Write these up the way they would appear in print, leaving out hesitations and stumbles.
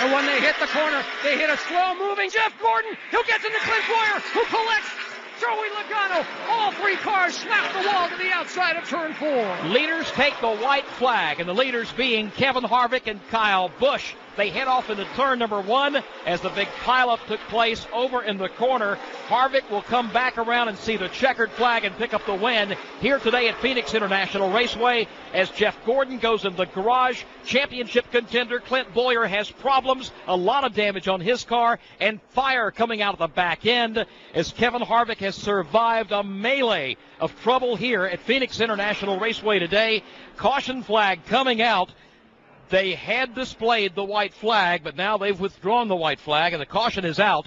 And when they hit the corner, they hit a slow-moving Jeff Gordon, who gets into Clint Bowyer, who collects Joey Logano. All three cars slap the wall to the outside of turn 4. Leaders take the white flag, and the leaders being Kevin Harvick and Kyle Busch. They head off into turn number 1 as the big pileup took place over in the corner. Harvick will come back around and see the checkered flag and pick up the win here today at Phoenix International Raceway as Jeff Gordon goes in the garage. Championship contender Clint Bowyer has problems, a lot of damage on his car, and fire coming out of the back end as Kevin Harvick has survived a melee of trouble here at Phoenix International Raceway today. Caution flag coming out. They had displayed the white flag, but now they've withdrawn the white flag, and the caution is out.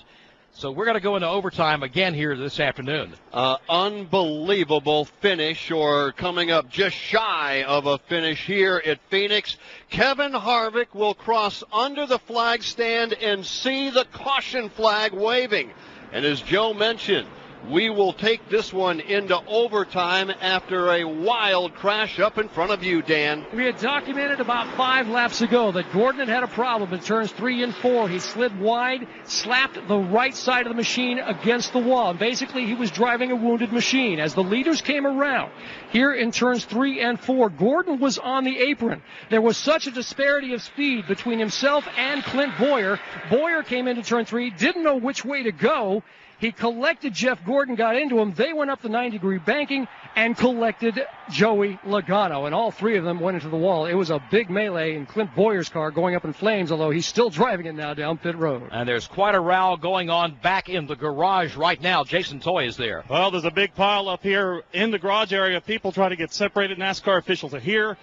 So we're going to go into overtime again here this afternoon. Unbelievable finish, or coming up just shy of a finish here at Phoenix. Kevin Harvick will cross under the flag stand and see the caution flag waving. And as Joe mentioned, we will take this one into overtime after a wild crash up in front of you, Dan. We had documented about 5 laps ago that Gordon had a problem in turns 3 and 4. He slid wide, slapped the right side of the machine against the wall. And basically, he was driving a wounded machine. As the leaders came around here in turns 3 and 4, Gordon was on the apron. There was such a disparity of speed between himself and Clint Bowyer. Bowyer came into turn 3, didn't know which way to go. He collected Jeff Gordon, got into him. They went up the 9-degree banking and collected Joey Logano. And all three of them went into the wall. It was a big melee in Clint Bowyer's car going up in flames, although he's still driving it now down pit road. And there's quite a row going on back in the garage right now. Jason Toy is there. Well, there's a big pile up here in the garage area. People trying to get separated. NASCAR officials are here.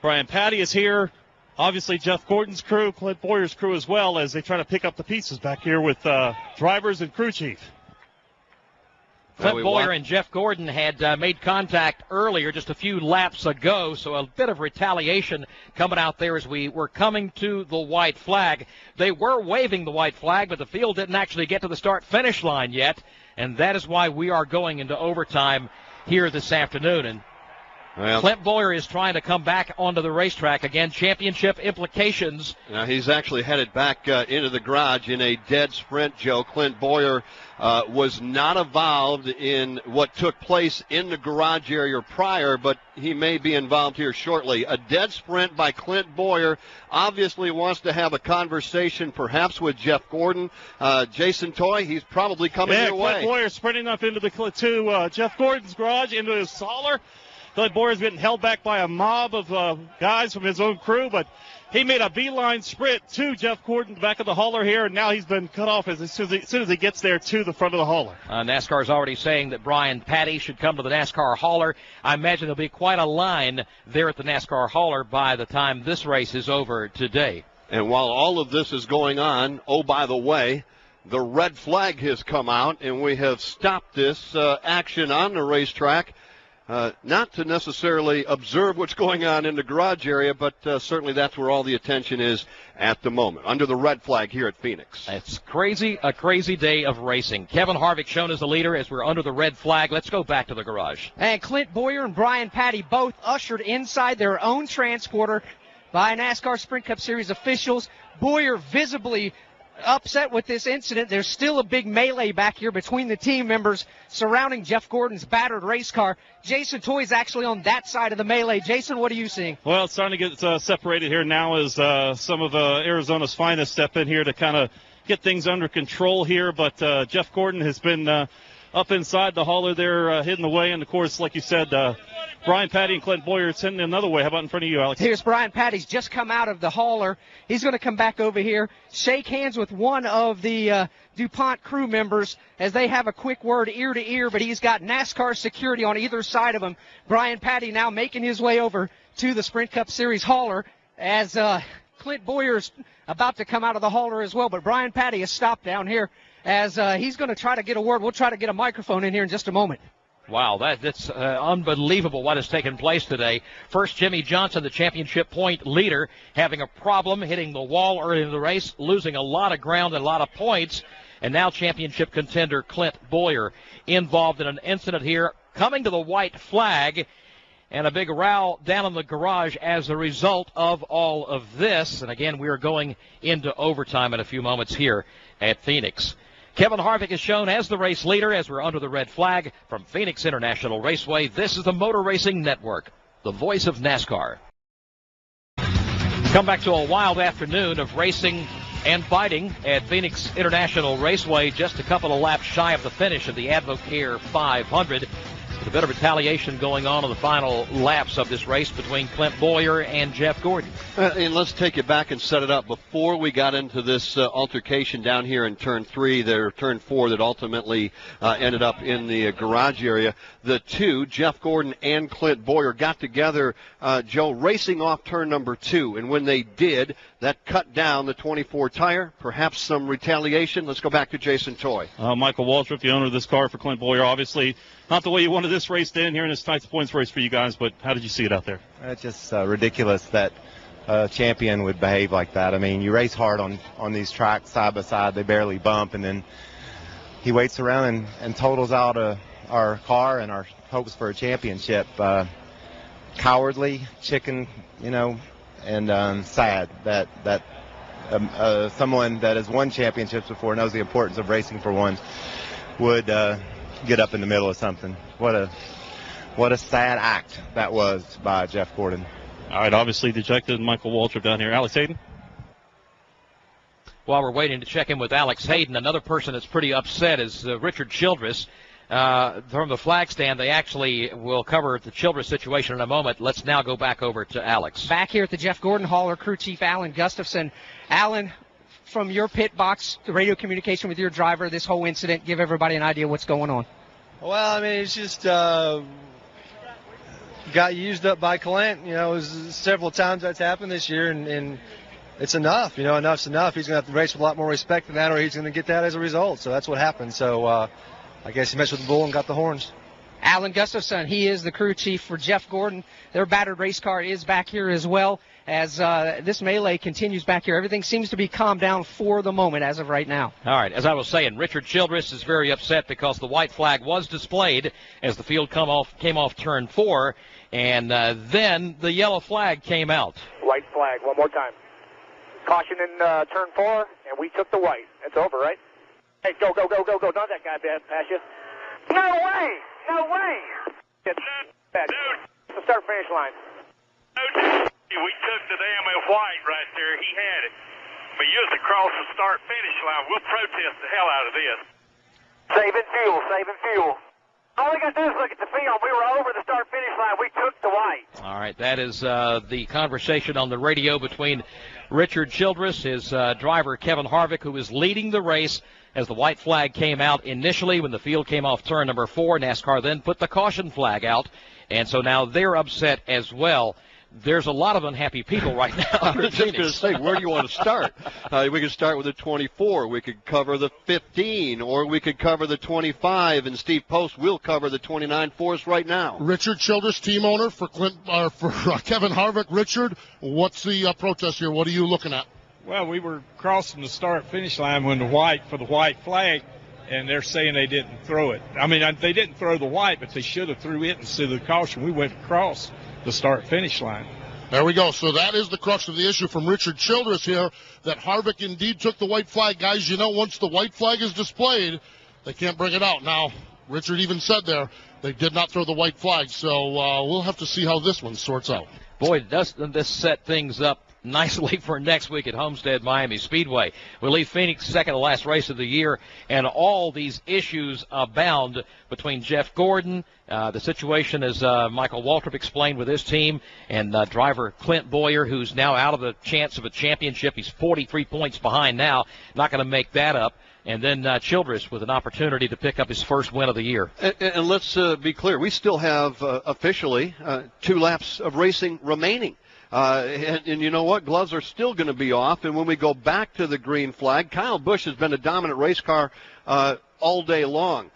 Brian Patty is here. Obviously, Jeff Gordon's crew, Clint Bowyer's crew as well, as they try to pick up the pieces back here with drivers and crew chief. Clint Bowyer and Jeff Gordon had made contact earlier, just a few laps ago, so a bit of retaliation coming out there as we were coming to the white flag. They were waving the white flag, but the field didn't actually get to the start-finish line yet, and that is why we are going into overtime here this afternoon. And Clint Bowyer is trying to come back onto the racetrack again. Championship implications. Now he's actually headed back into the garage in a dead sprint, Joe. Clint Bowyer was not involved in what took place in the garage area prior, but he may be involved here shortly. A dead sprint by Clint Bowyer. Obviously wants to have a conversation perhaps with Jeff Gordon. Jason Toy, he's probably coming your way. Clint Bowyer sprinting up into Jeff Gordon's garage, into his hauler. Clint Bowyer's getting held back by a mob of guys from his own crew, but he made a beeline sprint to Jeff Gordon back of the hauler here, and now he's been cut off as soon as he gets there to the front of the hauler. NASCAR is already saying that Brian Patty should come to the NASCAR hauler. I imagine there'll be quite a line there at the NASCAR hauler by the time this race is over today. And while all of this is going on, oh, by the way, the red flag has come out, and we have stopped this action on the racetrack. Not to necessarily observe what's going on in the garage area, but certainly that's where all the attention is at the moment, under the red flag here at Phoenix. It's crazy, a crazy day of racing. Kevin Harvick shown as the leader as we're under the red flag. Let's go back to the garage. And Clint Bowyer and Brian Patty both ushered inside their own transporter by NASCAR Sprint Cup Series officials. Bowyer visibly upset with this incident. There's still a big melee back here between the team members surrounding Jeff Gordon's battered race car. Jason Toy's actually on that side of the melee. Jason, what are you seeing? Well, it's starting to get separated here now as some of Arizona's finest step in here to kind of get things under control here. But Jeff Gordon has been up inside the hauler there, hidden away. And, of course, like you said, Brian Patty and Clint Bowyer sending another way. How about in front of you, Alex? Here's Brian Patty's just come out of the hauler. He's going to come back over here, shake hands with one of the DuPont crew members as they have a quick word ear to ear, but he's got NASCAR security on either side of him. Brian Patty now making his way over to the Sprint Cup Series hauler as Clint Bowyer's about to come out of the hauler as well, but Brian Patty has stopped down here as he's going to try to get a word. We'll try to get a microphone in here in just a moment. Wow, that's unbelievable what has taken place today. First, Jimmy Johnson, the championship point leader, having a problem, hitting the wall early in the race, losing a lot of ground and a lot of points. And now championship contender Clint Bowyer involved in an incident here, coming to the white flag. and a big row down in the garage as a result of all of this. And again, we are going into overtime in a few moments here at Phoenix. Kevin Harvick is shown as the race leader as we're under the red flag from Phoenix International Raceway. This is the Motor Racing Network, the voice of NASCAR. Come back to a wild afternoon of racing and fighting at Phoenix International Raceway, just a couple of laps shy of the finish of the AdvoCare 500. With a bit of retaliation going on in the final laps of this race between Clint Bowyer and Jeff Gordon. And let's take it back and set it up. Before we got into this altercation down here in Turn 3, Turn 4, that ultimately ended up in the garage area, the two, Jeff Gordon and Clint Bowyer, got together, Joe, racing off turn number 2. And when they did, that cut down the 24 tire, perhaps some retaliation. Let's go back to Jason Toy. Michael Waltrip, the owner of this car for Clint Bowyer, obviously not the way you wanted this race to end here in this tight points race for you guys, but how did you see it out there? It's just ridiculous that a champion would behave like that. I mean, you race hard on these tracks side by side. They barely bump, and then he waits around and totals out our car and our hopes for a championship. Cowardly, chicken, and sad that someone that has won championships before, knows the importance of racing for one, would get up in the middle of something. What a sad act that was by Jeff Gordon. All right, obviously dejected Michael Waltrip down here. Alex Hayden? While we're waiting to check in with Alex Hayden, another person that's pretty upset is Richard Childress. From the flag stand, they actually will cover the Childress situation in a moment. Let's now go back over to Alex. Back here at the Jeff Gordon hauler, crew chief Alan Gustafson. Alan, from your pit box, the radio communication with your driver, this whole incident, give everybody an idea what's going on. Well, I mean, it's just got used up by Clint. It was several times that's happened this year, and it's enough. Enough's enough. He's going to have to race with a lot more respect than that, or he's going to get that as a result. So that's what happened. So I guess he messed with the bull and got the horns. Alan Gustafson, he is the crew chief for Jeff Gordon. Their battered race car is back here as well. As this melee continues back here, everything seems to be calmed down for the moment as of right now. All right, as I was saying, Richard Childress is very upset because the white flag was displayed as the field came off turn 4, and then the yellow flag came out. White flag, one more time. Caution in turn 4, and we took the white. It's over, right? Hey, go. Don't let that guy pass you. No way! It's the start-finish line. We took the damn white right there. He had it. But you was across the start-finish line. We'll protest the hell out of this. Saving fuel. All we got to do is look at the film. We were over the start-finish line. We took the white. All right, that is the conversation on the radio between Richard Childress, his driver Kevin Harvick, who is leading the race as the white flag came out initially when the field came off turn number 4. NASCAR then put the caution flag out, and so now they're upset as well. There's a lot of unhappy people right now. I was just going to say, where do you want to start? We could start with the 24. We could cover the 15, or we could cover the 25, and Steve Post will cover the 29 for us right now. Richard Childress, team owner for Kevin Harvick. Richard, what's the protest here? What are you looking at? Well, we were crossing the start-finish line when the white flag, and they're saying they didn't throw it. I mean, they didn't throw the white, but they should have threw it instead of the caution. We went across the start-finish line. There we go. So that is the crux of the issue from Richard Childress here, that Harvick indeed took the white flag. Guys, once the white flag is displayed, they can't bring it out. Now, Richard even said there they did not throw the white flag, so we'll have to see how this one sorts out. Boy, doesn't this set things up nicely for next week at Homestead Miami Speedway. We leave Phoenix second to last race of the year, and all these issues abound between Jeff Gordon, the situation as Michael Waltrip explained with his team, and driver Clint Bowyer, who's now out of the chance of a championship. He's 43 points behind now, not going to make that up. And then Childress with an opportunity to pick up his first win of the year. And let's be clear, we still have officially 2 laps of racing remaining. And you know what? Gloves are still going to be off. And when we go back to the green flag, Kyle Busch has been a dominant race car all day long.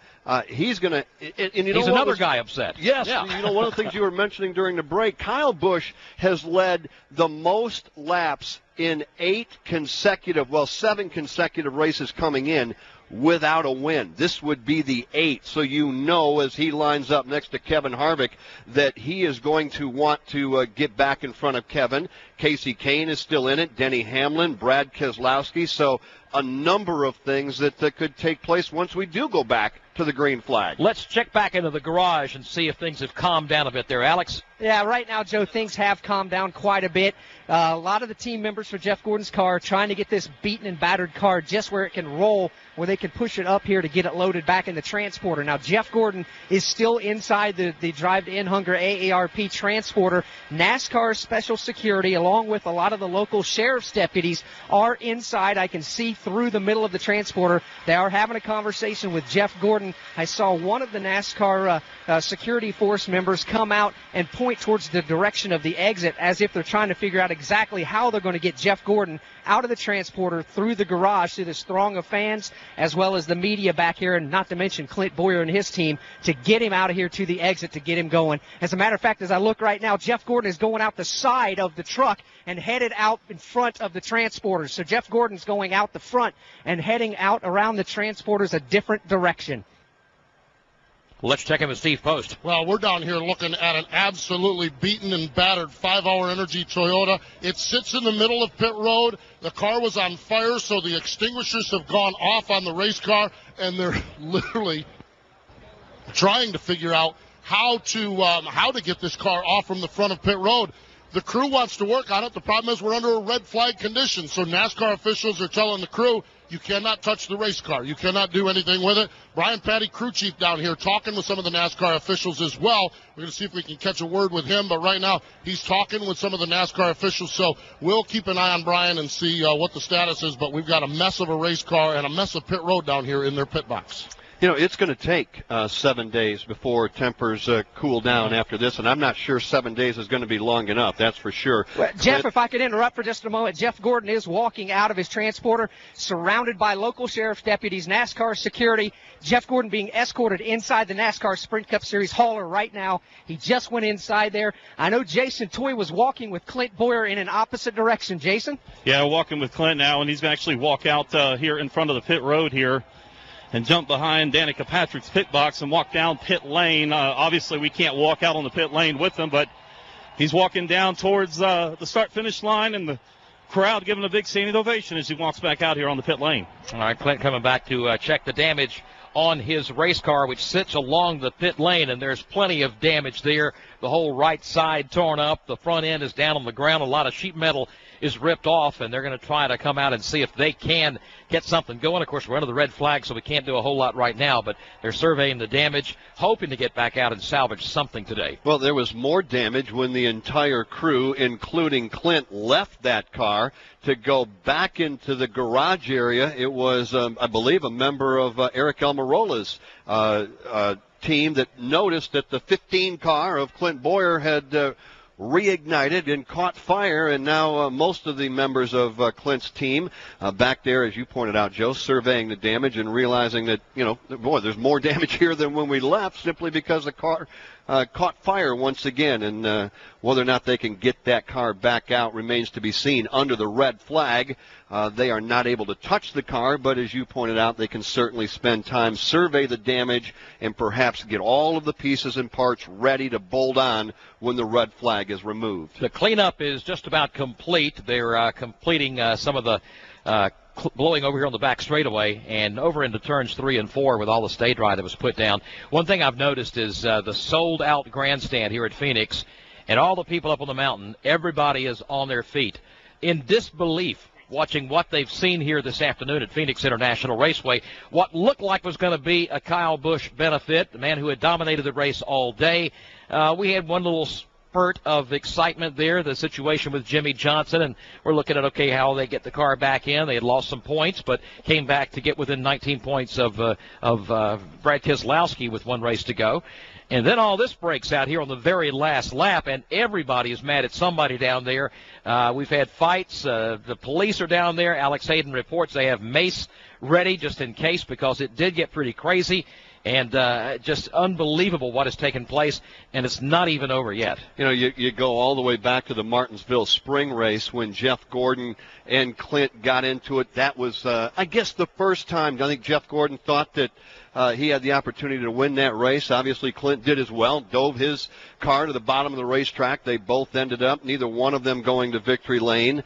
He's going to – he's another guy upset. Yes. Yeah. One of the things you were mentioning during the break, Kyle Busch has led the most laps in 7 consecutive races coming in without a win. This would be the 8th. So you know, as he lines up next to Kevin Harvick, that he is going to want to get back in front of Kevin. Casey Kane is still in it. Denny Hamlin, Brad Keselowski. So a number of things that could take place once we do go back to the green flag. Let's check back into the garage and see if things have calmed down a bit there, Alex. Yeah, right now, Joe, things have calmed down quite a bit. A lot of the team members for Jeff Gordon's car are trying to get this beaten and battered car just where it can roll, where they can push it up here to get it loaded back in the transporter. Now, Jeff Gordon is still inside the Drive to In Hunger AARP transporter. NASCAR special security, along with a lot of the local sheriff's deputies, are inside. I can see through the middle of the transporter. They are having a conversation with Jeff Gordon. I saw one of the NASCAR security force members come out and point towards the direction of the exit as if they're trying to figure out exactly how they're going to get Jeff Gordon out of the transporter through the garage, through this throng of fans, as well as the media back here, and not to mention Clint Bowyer and his team, to get him out of here to the exit, to get him going. As a matter of fact, as I look right now, Jeff Gordon is going out the side of the truck and headed out in front of the transporters. So Jeff Gordon's going out the front and heading out around the transporters a different direction. Let's check in with Steve Post. Well, we're down here looking at an absolutely beaten and battered 5-Hour Energy Toyota. It sits in the middle of pit road. The car was on fire, so the extinguishers have gone off on the race car, and they're literally trying to figure out how to get this car off from the front of pit road. The crew wants to work on it. The problem is we're under a red flag condition, so NASCAR officials are telling the crew, you cannot touch the race car. You cannot do anything with it. Brian Patty, crew chief down here, talking with some of the NASCAR officials as well. We're going to see if we can catch a word with him, but right now he's talking with some of the NASCAR officials, so we'll keep an eye on Brian and see what the status is, but we've got a mess of a race car and a mess of pit road down here in their pit box. You know, it's going to take 7 days before tempers cool down after this, and I'm not sure 7 days is going to be long enough, that's for sure. Well, Jeff, if I could interrupt for just a moment, Jeff Gordon is walking out of his transporter, surrounded by local sheriff's deputies, NASCAR security. Jeff Gordon being escorted inside the NASCAR Sprint Cup Series hauler right now. He just went inside there. I know Jason Toy was walking with Clint Bowyer in an opposite direction. Jason? Yeah, walking with Clint now, and he's going to actually walk out here in front of the pit road here and jump behind Danica Patrick's pit box and walk down pit lane. Obviously, we can't walk out on the pit lane with him, but he's walking down towards the start-finish line, and the crowd giving a big standing ovation as he walks back out here on the pit lane. All right, Clint coming back to check the damage on his race car, which sits along the pit lane, and there's plenty of damage there. The whole right side torn up. The front end is down on the ground. A lot of sheet metal is ripped off, and they're going to try to come out and see if they can get something going. Of course, we're under the red flag, so we can't do a whole lot right now, but they're surveying the damage, hoping to get back out and salvage something today. Well, there was more damage when the entire crew, including Clint, left that car to go back into the garage area. It was, I believe, a member of Eric Almirola's team that noticed that the 15 car of Clint Bowyer had reignited and caught fire, and now most of the members of Clint's team back there, as you pointed out, Joe, surveying the damage and realizing that, you know, boy, there's more damage here than when we left, simply because the car caught fire once again, and whether or not they can get that car back out remains to be seen. Under the red flag, they are not able to touch the car, but as you pointed out, they can certainly spend time, survey the damage, and perhaps get all of the pieces and parts ready to bolt on when the red flag is removed. The cleanup is just about complete. They're completing some of the blowing over here on the back straightaway and over into turns 3 and 4 with all the stay dry that was put down. One thing I've noticed is the sold-out grandstand here at Phoenix, and all the people up on the mountain, everybody is on their feet in disbelief, watching what they've seen here this afternoon at Phoenix International Raceway. What looked like was going to be a Kyle Busch benefit, the man who had dominated the race all day. We had one little spurt of excitement there, the situation with Jimmy Johnson, and we're looking at, okay, how they get the car back in. They had lost some points, but came back to get within 19 points of Brad Keselowski with one race to go. And then all this breaks out here on the very last lap, and everybody is mad at somebody down there. We've had fights. The police are down there. Alex Hayden reports they have mace ready just in case, because it did get pretty crazy. And just unbelievable what has taken place, and it's not even over yet. You know, you go all the way back to the Martinsville spring race when Jeff Gordon and Clint got into it. That was, I guess, the first time I think Jeff Gordon thought that he had the opportunity to win that race. Obviously, Clint did as well, dove his car to the bottom of the racetrack. They both ended up, neither one of them going to victory lane.